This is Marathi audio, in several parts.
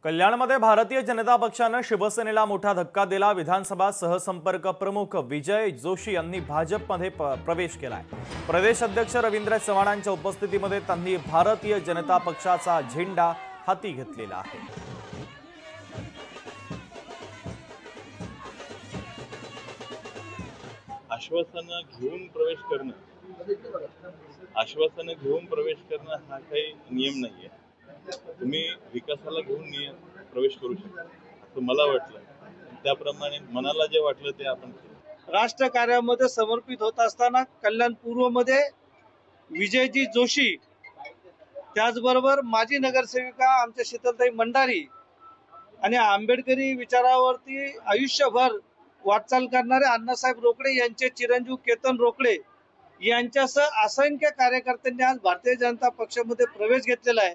कल्याणमध्ये भारतीय जनता पक्षाने शिवसेनेला मोठा धक्का दिला। विधानसभा सहसंपर्क प्रमुख विजय जोशी यांनी भाजपमध्ये प्रवेश केलाय। प्रदेश अध्यक्ष रवींद्र चव्हाणांच्या उपस्थितीमध्ये त्यांनी भारतीय जनता पक्षाचा झेंडा हाती घेतलेला आहे। आश्वासन घेऊन प्रवेश करणं हा काही नियम नाहीये। तुम्ही विकासाला घेऊन प्रवेश करू शकता असं मला वाटलं। त्याप्रमाणे मनाला जे वाटलं ते आपण केलं। राष्ट्र कार्यामध्ये समर्पित होत असताना कल्याण पूर्व मध्ये विजयजी जोशी, त्याचबरोबर माजी नगरसेविका आमच्या शीतलताई मंडारी आणि आंबेडकरी विचारावरती आयुष्यभर वाटचाल करणारे अण्णासाहेब रोकडे यांचे चिरंजीव केतन रोकडे यांच्यासह असंख्य कार्यकर्त्यांनी आज भारतीय जनता पक्षामध्ये प्रवेश घेतलेला आहे।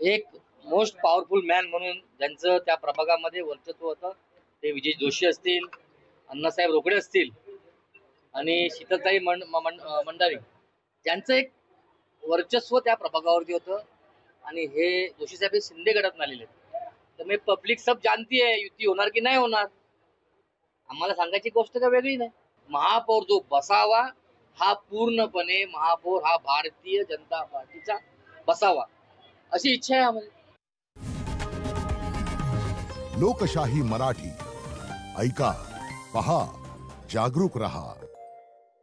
एक मोस्ट पॉवरफुल मॅन म्हणून ज्यांचं त्या प्रभागामध्ये वर्चस्व होतं ते विजय जोशी असतील, अण्णासाहेब रोकडे असतील आणि शीतलताई मंडारी, ज्यांचं एक वर्चस्व त्या प्रभागावरती होतं। आणि हे जोशी साहेब शिंदे गटातून आलेले आहेत, त्यामुळे पब्लिक सब जानती है युती होणार की नाही होणार। आम्हाला सांगायची गोष्ट का वेगळी नाही। महापौर जो बसावा हा पूर्णपणे महापौर हा भारतीय जनता पार्टीचा बसावा अशी इच्छा आहे आम्हाला। लोकशाही मराठी ऐका, पहा, जागरूक रहा।